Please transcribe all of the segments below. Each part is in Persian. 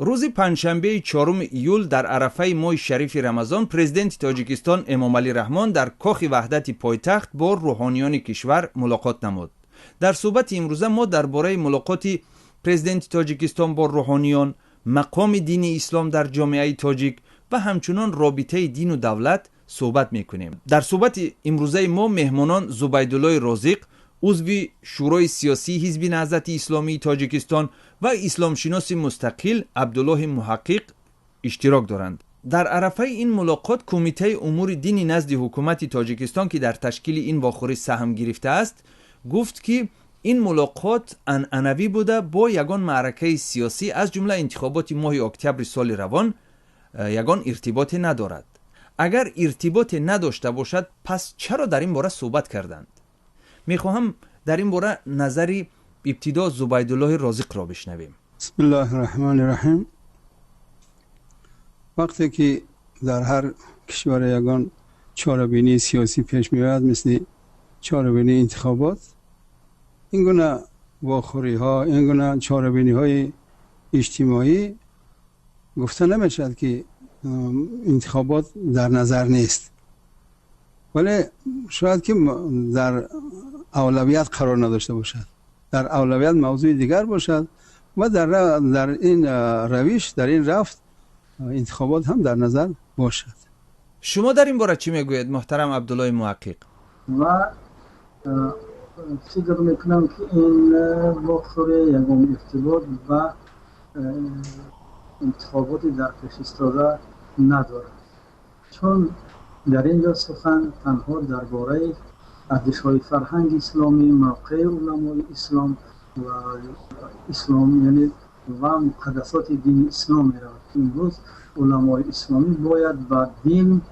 روز پنجشنبه 4 ایول در عرفه ماه شریف رمضان پرزیدنت تاجیکستان امامعلی رحمان در کاخ وحدت پایتخت با روحانیان کشور ملاقات نمود. در صحبت امروزه ما درباره ملاقات پرزیدنت تاجیکستان با روحانیان، مقام دین اسلام در جامعه تاجیک و همچنان رابطه دین و دولت صحبت میکنیم. در صحبت امروزه ما مهمانان زبیدالله رازق، عضو شورای سیاسی حزب نهضت اسلامی تاجیکستان و اسلام شناس مستقل عبدالله محقق اشتراک دارند. در عرفه این ملاقات کمیته امور دینی نزد حکومت تاجیکستان که در تشکیل این واخوری سهم گرفته است گفت که این ملاقات عنعنوی بوده با یگان معرکه سیاسی از جمله انتخابات ماه اکتبر سال روان یگان ارتباط ندارد. اگر ارتباط نداشته باشد پس چرا در این باره صحبت کردند؟ میخواهم در این باره نظری ابتدا زبیدالله رازق را بشنویم. بسم الله الرحمن الرحیم. وقتی که در هر کشور یگان چاره‌بینی سیاسی پیش میاد مثل چاره‌بینی انتخابات، این گونه واخوری ها، این گونه چاره‌بینی های اجتماعی گفته نمیشد که انتخابات در نظر نیست، ولی شاید که در اولویت قرار نداشته باشد، در اولویت موضوع دیگر باشد و در این روش، در این رفت انتخابات هم در نظر باشد. شما در این باره چی میگوید محترم عبدالله محقق؟ و فکر میکنم که این واخوری یگان ارتباط و انتخابات در پیش ایستاده ندارد، چون در اینجا سخن تنها درباره ارزش‌های فرهنگ اسلامی، موقع علمای اسلام و اسلام یعنی و مقدسات دین اسلام می‌رود. امروز علمای اسلامی باید با دین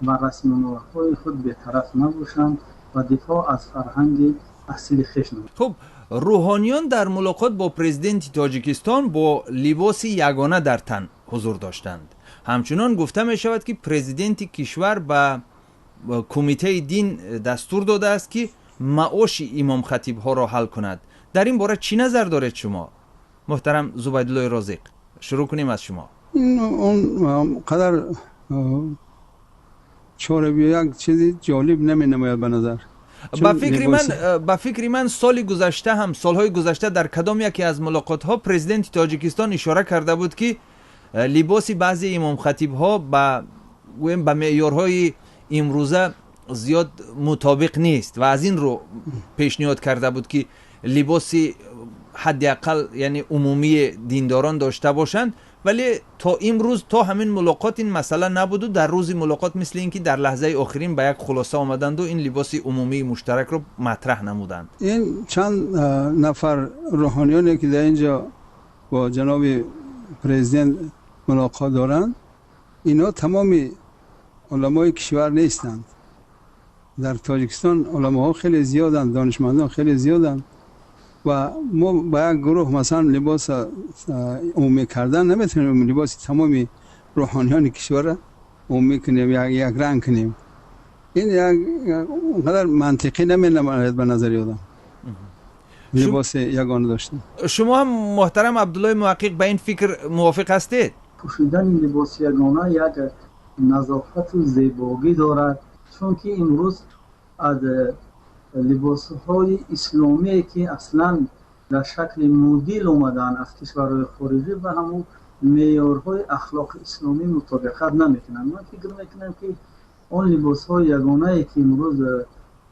و رسم الخطهای خود بی‌طرف نباشند و دفاع از فرهنگ اصیل خویش نمایند. خب روحانیان در ملاقات با پرزیدنت تاجیکستان با لباس یگانه در تن حضور داشتند. همچنان گفته می شود که پرزیدنت کشور به کمیته دین دستور داده است که معاش امام خطیب ها را حل کند. در این باره چی نظر دارید شما محترم زبیدالله رازق؟ شروع کنیم از شما. اون قدر یک چیزی جالب نمی نماید به نظر. به فکر من سال گذشته هم سالهای گذشته در کدام یکی از ملاقات ها پرزیدنت تاجیکستان اشاره کرده بود که لباس بعضی امام خطیب ها به معیارهای امروزه زیاد مطابق نیست و از این رو پیشنهاد کرده بود که لباس حداقل یعنی عمومی دینداران داشته باشند، ولی تا امروز تا همین ملاقات این مسئله نبود و در روز ملاقات مثل اینکه در لحظه آخرین به یک خلاصه آمدند و این لباس عمومی مشترک رو مطرح نمودند. این چند نفر روحانیانی که در اینجا با جناب پرزیدنت ملاقات دارند، اینا تمامی علمای کشور نیستند. در تاجیکستان علماها خیلی زیادند، دانشمندان خیلی زیادند و ما با یک گروه مثلا لباس عمومی کردن نمیتونیم لباس تمامی روحانیان کشور عمومی کنیم، یک رنگ کنیم. این یک قدر منطقی نمی‌نماید به نظر آدم لباس یگانه داشتن. شما هم محترم عبدالله محقق به این فکر موافق هستید؟ پوشیدن لباس یگانه یک نظافت و زیبایی دارد، چون که امروز از لباس‌های اسلامی که اصلا در شکل مدل اومدن از کشورهای خارجی و همون معیارهای اخلاق اسلامی مطابقت نمیکنن. من فکر میکنم که اون لباس‌های یگانه که امروز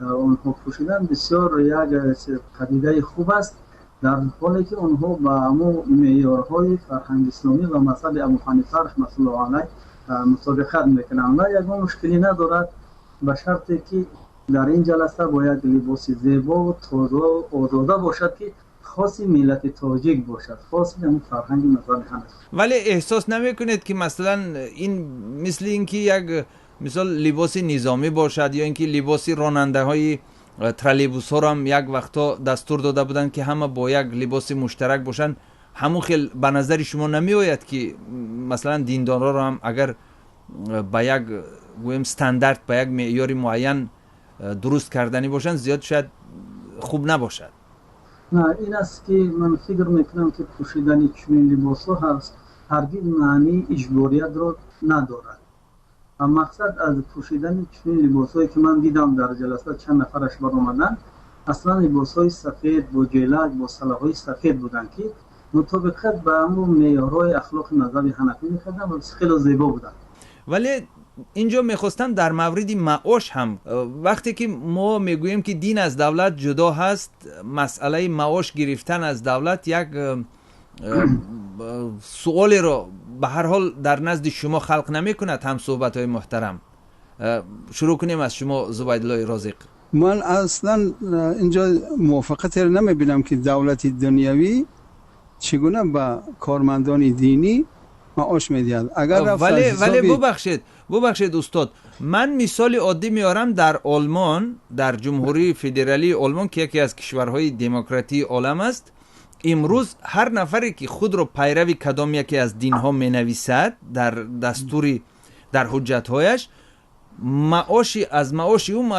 اونها پوشیدن بسیار یک پدیده خوب است، در حالی که اونها با همون معیارهای فرهنگ اسلامی و مذهب ابو حنیفه رحمة الله علیه مطابقت میکنن و یک مشکلی ندارد، به شرطی که در این جلسه باید لباس زیبا و تازه و آزاده باشد که خاص ملت تاجیک باشد، خاص همون فرهنگ مذهب حنفی. ولی احساس نمیکنید که مثلا این مثل اینکه یک مثال لباس نظامی باشد یا اینکه لباس راننده های ترالبوس ها هم یک وقتا دستور داده بودن که همه با یک لباس مشترک باشن، همون خیلی به نظر شما نمی آید که مثلا دیندارا را هم اگر با یک استاندارد با یک معیار معین درست کردنی باشن زیاد شاید خوب نباشد؟ نه، این است که من فکر میکنم که پوشیدن چنین لباس ها هست هرگز معنی اجباریت رو ندارد. و مقصد از پوشیدن چنین لباسایی که من دیدم در جلسات چند نفرش بر اومدن، اصلا لباسای سفید با جلد با سلاح‌های سفید بودن که مطابقت با همون معیارهای اخلاق مذهب حنفی می‌کردن و خیلی زیبا بودن. ولی اینجا میخواستم در مورد معاش هم، وقتی که ما میگوییم که دین از دولت جدا هست، مسئله معاش گرفتن از دولت یک سوالی رو به هر حال در نزد شما خلق نمی کند. هم صحبت های محترم، شروع کنیم از شما زبیدالله رازق. من اصلا اینجا موافقت رو نمی بینم که دولت دنیوی چگونه به کارمندان دینی معاش میدهد. اگر ولی ببخشید استاد، من مثال عادی میارم. در آلمان، در جمهوری فدرالی آلمان که یکی از کشورهای دموکراتی عالم است، امروز هر نفری که خود را پیروی کدام یکی از دینها مینویسد در دستوری، در حجتهایش، از معاش او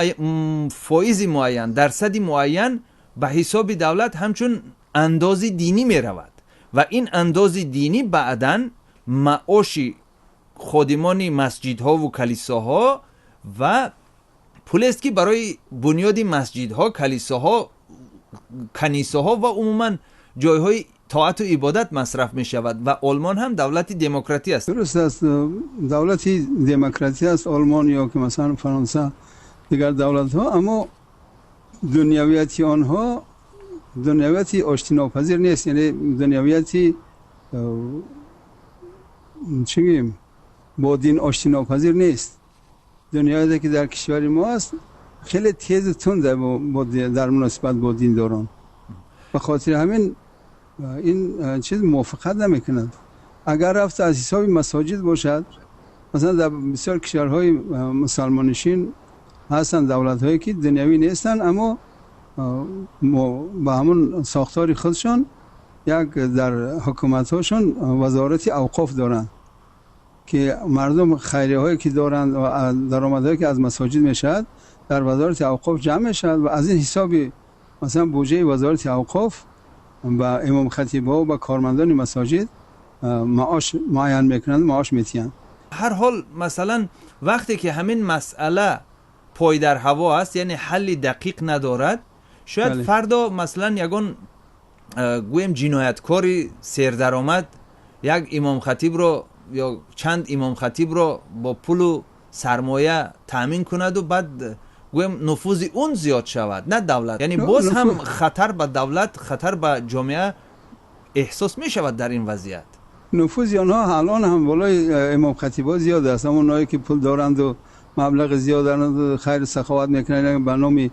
فایز معین، درصد معین به حساب دولت همچون اندازی دینی می رود و این اندازی دینی بعداً معاش خادمان مسجدها و کلیساها و پولی است که برای بنیاد مسجدها، کلیساها، کنیسه‌ها و عموماً جایهای طاعت و عبادت مصرف می شود. و آلمان هم دولت دموکراتی است. درست است، دولت دموکراتی است آلمان یا که مثلا فرانسه، دیگر دولت ها، اما دنیویتی آنها دنیویتی آشتی ناپذیر نیست. یعنی دنیویتی چی میگیم، با دین آشتی ناپذیر نیست. دنیویتی که در کشور ما است خیلی تیز و تنده در مناسبت با دین داران. به خاطر همین این چیز موافقت نمیکند. اگر رفت از حساب مساجد باشد، مثلا در بسیار کشورهای مسلمانشین هستند دولت‌هایی که دنیوی نیستند، اما با همون ساختار خودشان یک در حکومت‌هاشون وزارت اوقاف دارند که مردم خیریه هایی که دارند و درآمدهایی که از مساجد میشد در وزارت اوقاف جمع میشد و از این حساب مثلا بودجه وزارت اوقاف با امام خطیب‌ها و با کارمندان مساجد معاش معین میکنند، معاش میتیند. هر حال مثلا وقتی که همین مسئله پای در هوا است، یعنی حل دقیق ندارد، شاید فردا مثلا یگان گویم جنایتکاری سردرآمد یک امام خطیب رو یا چند امام خطیب رو با پول و سرمایه تامین کند و بعد گویم نفوذ اون زیاد شود، نه دولت. یعنی باز هم خطر به دولت، خطر به جامعه احساس می شود در این وضعیت. نفوذ آنها الان هم بالای امام خطیبا زیاد است. اونایی که پول دارند و مبلغ زیاد دارند و خیر سخاوت میکنند به نام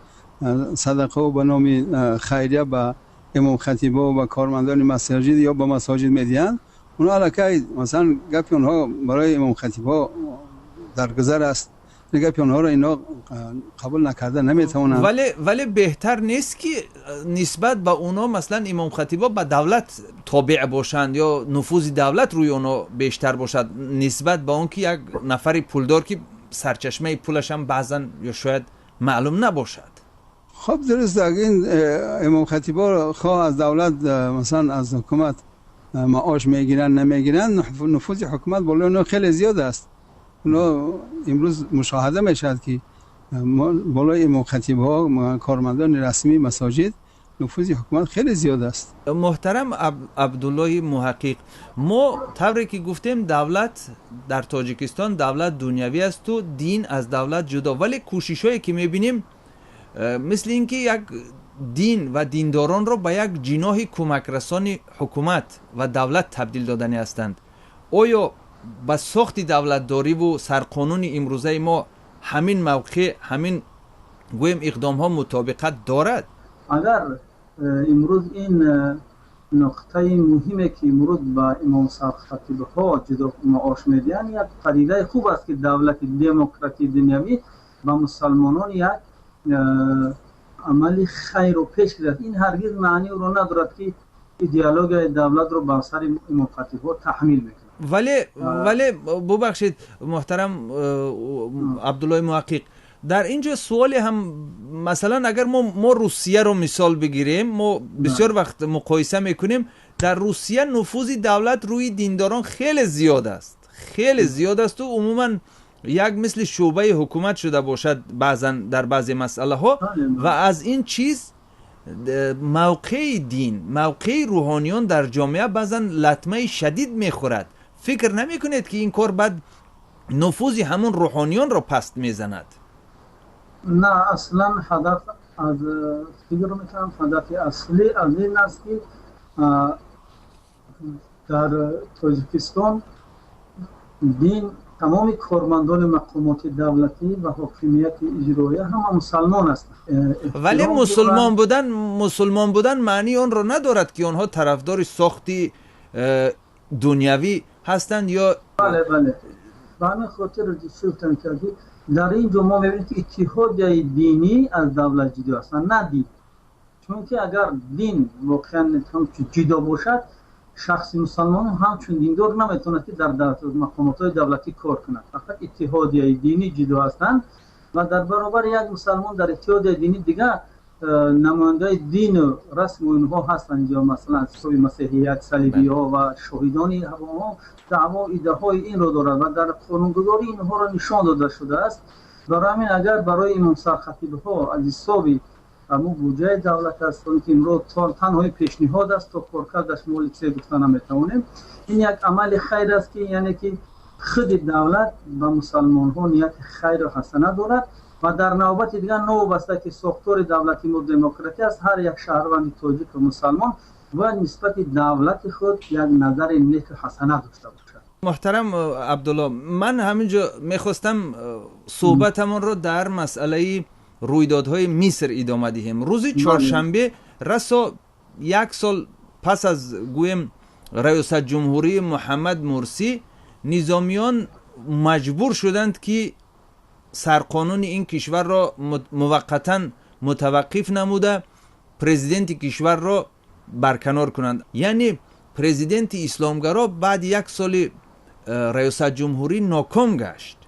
صدقه و به نام خیریه به امام خطیبا و کارمندان مساجد یا به مساجد میدهند. اونا الکی مثلا گپی اونها برای امام خطیبا در گذر است، گپی اونها را اینا قبول نکرده نمیتونن. ولی بهتر نیست که نسبت به اونا مثلا امام خطیبا به دولت تابع باشند یا نفوذ دولت روی اونا بیشتر باشد نسبت به اون که یک نفری پولدار که سرچشمه پولش هم بعضن یا شاید معلوم نباشد. خب درست، این امام خطیبا خواه از دولت مثلا از حکومت معاش میگیرن نمیگیرن، نفوذ حکومت بالای اونا خیلی زیاد است. اونا امروز مشاهده میشد که بالای امام خطیب‌ها کارمندان رسمی مساجد نفوذ حکومت خیلی زیاد است. محترم عبدالله محقق، ما طوری که گفتیم دولت در تاجیکستان دولت دنیوی است و دین از دولت جدا، ولی کوشش‌هایی که می‌بینیم مثل اینکه یک دین و دینداران را به یک جناح کمک رسان حکومت و دولت تبدیل دادنی هستند. آیا با ساخت دولتداری و سرقانون امروزه ما همین موقع، همین گویم اقدام ها مطابقت دارد؟ اگر امروز این نقطه مهمه که امروز با امام صاحب خطیب ها جدا معاش میدن، یک پدیده خوب است که دولت دموکراتی دنیوی با مسلمانان یک عمل خیر و پیش گرفت. این هرگز معنی رو ندارد که ایدئولوژی دولت رو بر سر امام خطیب ها تحمیل میکنه. ولی ببخشید محترم عبدالله محقق، در اینجا سوالی هم مثلا اگر ما روسیه رو مثال بگیریم، ما بسیار وقت مقایسه میکنیم، در روسیه نفوذ دولت روی دینداران خیلی زیاد است، خیلی زیاد است و عموما یک مثل شعبه حکومت شده باشد بعضا در بعضی مسئله ها. و از این چیز موقع دین، موقع روحانیان در جامعه بعضا لطمه شدید میخورد. فکر نمی کنید که این کار بعد نفوذ همون روحانیان را پست میزند؟ نه اصلا هدف از فکر میکنم هدف اصلی از این است که در تاجیکستان دین تمام کارمندان مقامات دولتی و حاکمیت اجرایی هم مسلمان هستند. ولی مسلمان بودن معنی آن را ندارد که آنها طرفدار ساختی دنیوی هستند یا بله به همین خاطر گفتم که در اینجا ما می‌بینیم که اتحادیه دینی از دولت جدا هستند، نه دین. چون که اگر دین واقعا جدا باشد، شخص مسلمان همچون دیندار نمیتونه که در مقامات دولتی کار کند. فقط اتحادیه دینی جدا هستند و در برابر یک مسلمان در اتحادیه دینی دیگه نماینده دین و رسم و اینها هستند، یا مثلا اصحاب مسیحیت، صلیبی ها و شهیدان ها دعوا ایده های این رو دارد و در قانونگذاری اینها را نشان داده شده است. برای همین اگر برای امام سرخطیب ها از حساب اما بودجه دولت است که امروز تنهای پیشنهاد است تا کارکردش مولکسه گفتن نمیتونیم، این یک عمل خیر است که یعنی که خود دولت و مسلمان ها نیت خیر و حسنه دارد و در نوبت دیگر نوبسته که ساختار دولتی و دموکراتی است، هر یک شهروند تاجیک و مسلمان و نسبت دولت خود یک نظر نیک و حسنه داشته باشد. محترم عبدالله، من همینجا میخواستم صحبتمون رو در مسئله رویدادهای مصر ادامه دهیم. روز چهارشنبه رسا یک سال پس از گویم ریاست جمهوری محمد مرسی، نظامیان مجبور شدند که سرقانون این کشور را موقتا متوقف نموده پرزیدنت کشور را برکنار کنند. یعنی پرزیدنت اسلامگرا بعد یک سال ریاست جمهوری ناکام گشت.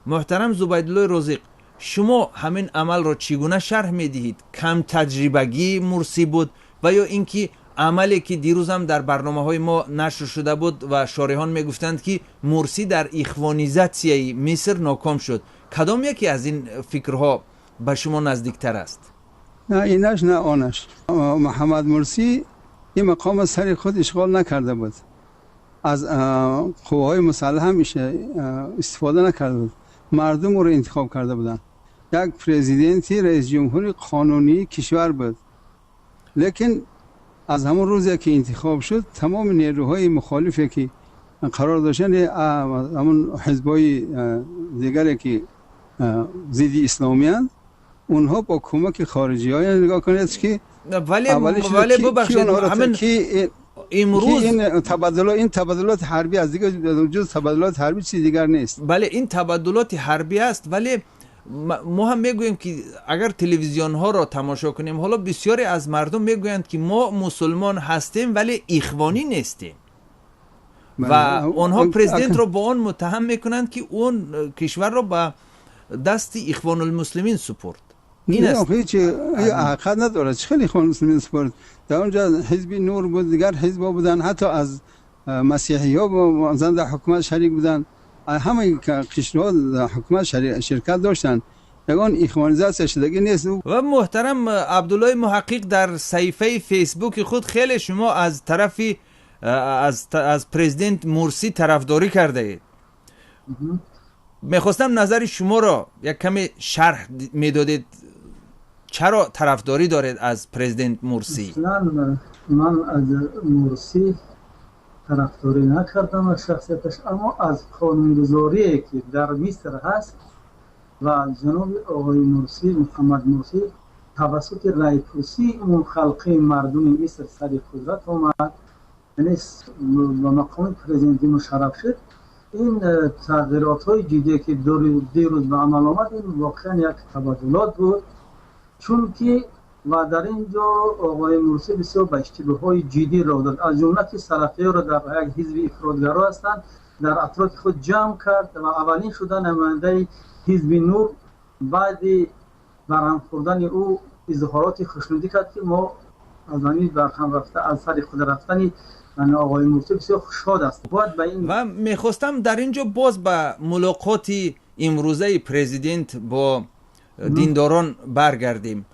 محترم زبیدالله رازق، شما همین عمل را چگونه شرح میدهید؟ کم تجربگی مرسی بود و یا اینکه عملی که دیروز هم در برنامه‌های ما نشر شده بود و شارحان میگفتند که مرسی در اخوانیزاسیای مصر ناکام شد، کدام یکی از این فکرها به شما نزدیکتر است؟ نه اینش نه آنش. محمد مرسی این مقام سر خود اشغال نکرده بود، از قواهای مسلح هم استفاده نکرده بود، مردم رو انتخاب کرده بودن. یک پرزیدنتی رئیس جمهوری قانونی کشور بود، لیکن از همون روزی که انتخاب شد تمام نیروهای مخالفی که قرار داشتن همون حزبای دیگری که ضد اسلامی هستند، اونها با کمک خارجی های نگاه کنید که ولی ببخشید همین امروز این تبادلات حربی از دیگه جز تبادلات حربی چیز دیگر نیست. بله این تبادلات حربی است، ولی ما هم میگوییم که اگر تلویزیون ها را تماشا کنیم، حالا بسیاری از مردم میگویند که ما مسلمان هستیم ولی اخوانی نیستیم و آنها پرزیدنت را با آن متهم میکنند که اون کشور را به دست اخوان المسلمین سپرد. این است هیچ عقد نداره. خیلی اخوان المسلمین سپرد. در اونجا حزب نور بود، دیگر حزبا بودن، حتی از مسیحی ها با در حکومت شریک بودن، همه قشرها در حکومت شرکت داشتن. یگان اخوانیزاسی شدگی نیست. و محترم عبدالله محقق، در صفحه فیسبوک خود خیلی شما از طرف از پرزیدنت مرسی طرفداری کرده اید. میخواستم نظر شما را یک کمی شرح میدادید، چرا طرفداری دارید از پرزیدنت مرسی؟ من از مرسی طرفداری نکردم از شخصیتش، اما از قانونگذاری که در مصر هست و جناب آقای مرسی، محمد مرسی توسط رای‌پرسی اون خلقی مردم مصر سر قدرت آمد، یعنی با مقام پرزیدنتی مشرف شد. این تغییرات های جدی که دیروز به عمل آمد، این واقعا یک تبادلات بود، چون که و در اینجا آقای مرسی بسیار به اشتباه‌های جدی راه داد، از جمله که سلفی‌ها را در یک حزب افراط‌گرا هستند در اطراف خود جمع کرد و اولین شدن نماینده حزب نور بعد برهم خوردن او اظهارات خوشنودی کرد که ما از همین برهم رفته از سر خود رفتن آقای مفتی بسیار خوشحال است. باید به این و میخواستم در اینجا باز به ملاقات امروزه پرزیدنت با دینداران برگردیم.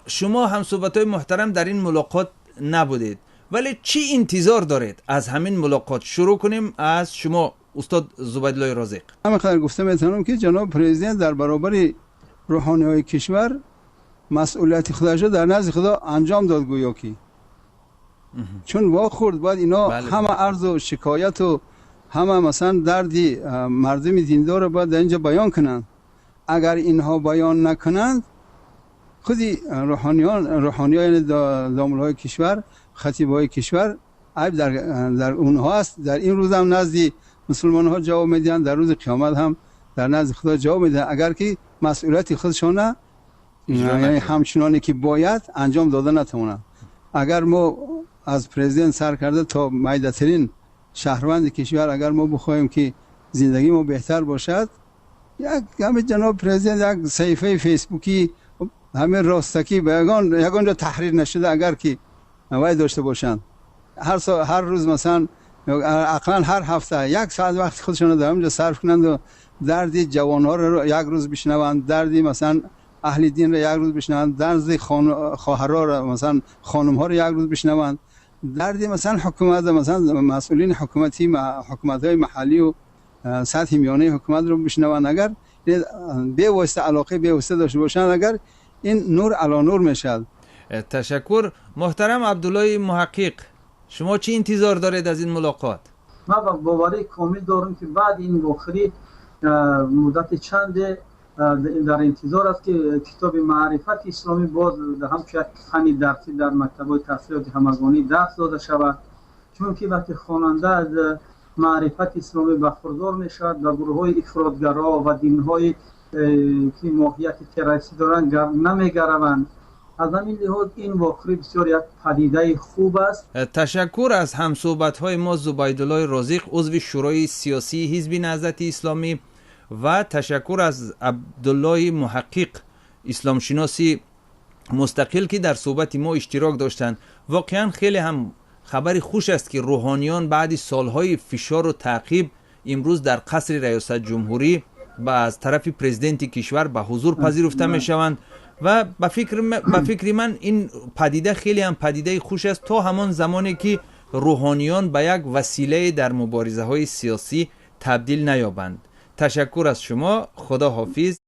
شما هم صحبت‌های محترم در این ملاقات نبودید، ولی چی انتظار دارید از همین ملاقات؟ شروع کنیم از شما استاد زبیدالله رازق. همینقدر گفته میتونم که جناب پرزیدنت در برابر روحانی‌های کشور مسئولیت خودش در نزد خدا انجام داد، گویا که چون واخورد باید اینا همه عرض و شکایت و همه مثلا دردی مردم دیندار باید در اینجا بیان کنند. اگر اینها بیان نکنند خودی روحانیان داملهای کشور، خطیبهای کشور عیب در اونها است. در این روز هم نزد مسلمان ها جواب میدن، در روز قیامت هم در نزد خدا جواب میدن اگر که مسئولیت خودشان یعنی همچنانی که باید انجام داده نتونند. اگر ما از پرزیدنت سر کرده تا میدترین شهروند کشور اگر ما بخوایم که زندگی ما بهتر باشد، همه جناب پرزیدنت یک صفحه فیسبوکی همه راستکی به یگان جا تحریر نشده اگر که وای داشته باشند، هر روز مثلا اقلا هر هفته یک ساعت وقت خودشون در همونجا صرف کنند و درد جوانها رو یک روز بشنوند، دردی مثلا اهل دین رو یک روز بشنوند، درد خواهرها رو مثلا خانم ها رو یک روز بشنوند، دردی مثلا حکومت مثلا مسئولین حکومت‌های محلی و سطح میانه حکومت رو بشنوند. اگر به واسطه علاقه به واسطه داشته باشند، اگر این نور علی نور میشد. تشکر. محترم عبدالله محقق، شما چی انتظار دارید از این ملاقات؟ ما باوری کامل دارم که بعد این واخری مدت چند در انتظار است که کتاب معرفت اسلامی باز هم فنی درسی در مکتب‌های تحصیلات همگانی درس داده شود، چون که وقتی خواننده از معرفت اسلامی برخوردار میشود و گروه‌های افراطگرا و دین‌های که ماهیت تروریستی دارند نمیگروند. از همین لحاظ این واقعی بسیار یک پدیده خوب است. تشکر از همصحبت‌های ما زبیدالله رازق، عضو شورای سیاسی حزب نهضت اسلامی، و تشکر از عبدالله محقق، اسلام شناسی مستقل که در صحبت ما اشتراک داشتند. واقعا خیلی هم خبر خوش است که روحانیان بعد سالهای فشار و تعقیب امروز در قصر ریاست جمهوری و از طرف پرزیدنت کشور به حضور پذیرفته می شوند و به فکر من این پدیده خیلی هم پدیده خوش است تا همان زمانی که روحانیان به یک وسیله در مبارزه های سیاسی تبدیل نیابند. تشکر از شما. خدا حافظ.